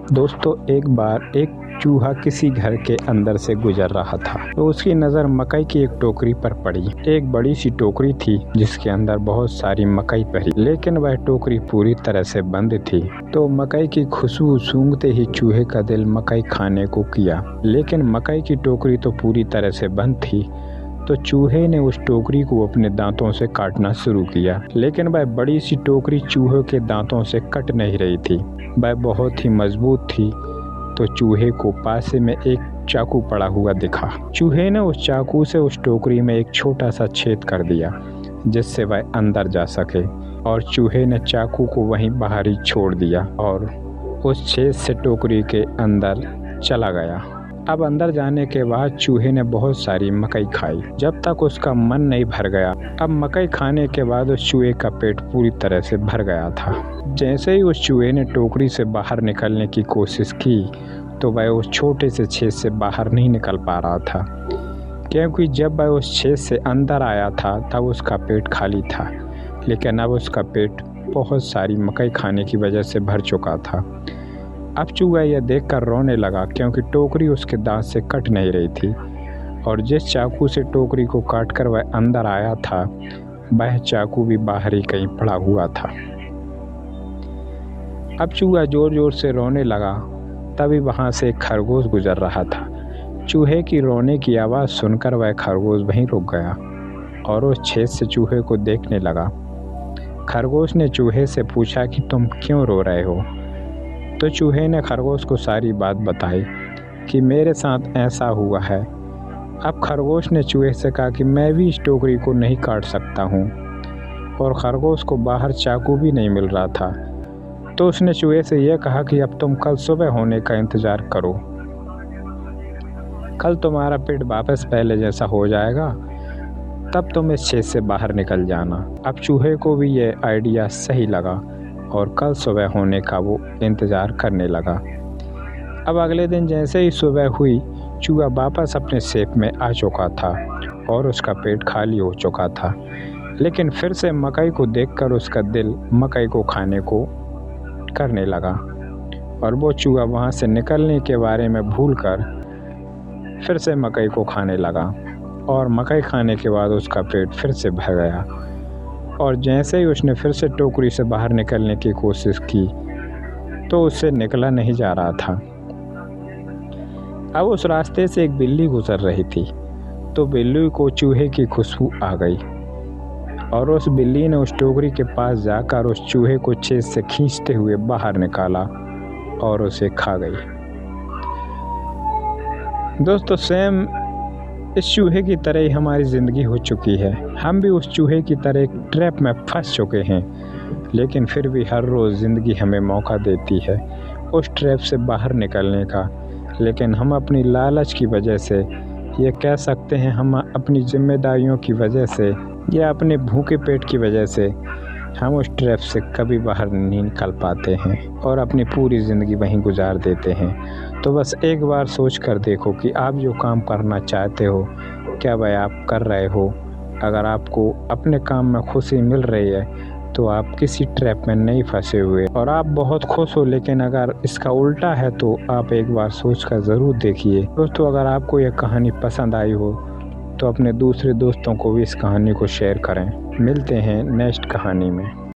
दोस्तों, एक बार एक चूहा किसी घर के अंदर से गुजर रहा था तो उसकी नज़र मकई की एक टोकरी पर पड़ी। एक बड़ी सी टोकरी थी जिसके अंदर बहुत सारी मकई भरी, लेकिन वह टोकरी पूरी तरह से बंद थी। तो मकई की खुशबू सूंघते ही चूहे का दिल मकई खाने को किया, लेकिन मकई की टोकरी तो पूरी तरह से बंद थी। तो चूहे ने उस टोकरी को अपने दांतों से काटना शुरू किया, लेकिन वह बड़ी सी टोकरी चूहे के दांतों से कट नहीं रही थी। वह बहुत ही मजबूत थी। तो चूहे को पास में एक चाकू पड़ा हुआ दिखा। चूहे ने उस चाकू से उस टोकरी में एक छोटा सा छेद कर दिया जिससे वह अंदर जा सके, और चूहे ने चाकू को वहीं बाहर ही छोड़ दिया और उस छेद से टोकरी के अंदर चला गया। अब अंदर जाने के बाद चूहे ने बहुत सारी मकई खाई जब तक उसका मन नहीं भर गया। अब मकई खाने के बाद उस चूहे का पेट पूरी तरह से भर गया था। जैसे ही उस चूहे ने टोकरी से बाहर निकलने की कोशिश की तो वह उस छोटे से छेद से बाहर नहीं निकल पा रहा था, क्योंकि जब वह उस छेद से अंदर आया था तब उसका पेट खाली था, लेकिन अब उसका पेट बहुत सारी मकई खाने की वजह से भर चुका था। अब चूहा यह देखकर रोने लगा, क्योंकि टोकरी उसके दांत से कट नहीं रही थी, और जिस चाकू से टोकरी को काटकर वह अंदर आया था वह चाकू भी बाहर ही कहीं पड़ा हुआ था। अब चूहा जोर जोर से रोने लगा। तभी वहां से एक खरगोश गुजर रहा था। चूहे की रोने की आवाज़ सुनकर वह खरगोश वहीं रुक गया और उस छेद से चूहे को देखने लगा। खरगोश ने चूहे से पूछा कि तुम क्यों रो रहे हो? तो चूहे ने खरगोश को सारी बात बताई कि मेरे साथ ऐसा हुआ है। अब खरगोश ने चूहे से कहा कि मैं भी इस टोकरी को नहीं काट सकता हूँ, और खरगोश को बाहर चाकू भी नहीं मिल रहा था। तो उसने चूहे से यह कहा कि अब तुम कल सुबह होने का इंतज़ार करो, कल तुम्हारा पेट वापस पहले जैसा हो जाएगा, तब तुम इस छेद से बाहर निकल जाना। अब चूहे को भी यह आइडिया सही लगा और कल सुबह होने का वो इंतज़ार करने लगा। अब अगले दिन जैसे ही सुबह हुई, चूहा वापस अपने शेप में आ चुका था और उसका पेट खाली हो चुका था, लेकिन फिर से मकई को देखकर उसका दिल मकई को खाने को करने लगा, और वो चूहा वहाँ से निकलने के बारे में भूलकर फिर से मकई को खाने लगा, और मकई खाने के बाद उसका पेट फिर से भर गया। और जैसे ही उसने फिर से टोकरी से बाहर निकलने की कोशिश की तो उससे निकला नहीं जा रहा था। अब उस रास्ते से एक बिल्ली गुजर रही थी, तो बिल्ली को चूहे की खुशबू आ गई, और उस बिल्ली ने उस टोकरी के पास जाकर उस चूहे को छेद से खींचते हुए बाहर निकाला और उसे खा गई। दोस्तों, सेम इस चूहे की तरह ही हमारी ज़िंदगी हो चुकी है। हम भी उस चूहे की तरह एक ट्रैप में फंस चुके हैं, लेकिन फिर भी हर रोज़ ज़िंदगी हमें मौका देती है उस ट्रैप से बाहर निकलने का। लेकिन हम अपनी लालच की वजह से, ये कह सकते हैं हम अपनी जिम्मेदारियों की वजह से या अपने भूखे पेट की वजह से, हम उस ट्रैप से कभी बाहर नहीं निकल पाते हैं और अपनी पूरी ज़िंदगी वहीं गुजार देते हैं। तो बस एक बार सोच कर देखो कि आप जो काम करना चाहते हो क्या वह आप कर रहे हो। अगर आपको अपने काम में खुशी मिल रही है तो आप किसी ट्रैप में नहीं फंसे हुए और आप बहुत खुश हो, लेकिन अगर इसका उल्टा है तो आप एक बार सोच कर ज़रूर देखिए। दोस्तों, अगर आपको यह कहानी पसंद आई हो तो अपने दूसरे दोस्तों को भी इस कहानी को शेयर करें। मिलते हैं नेक्स्ट कहानी में।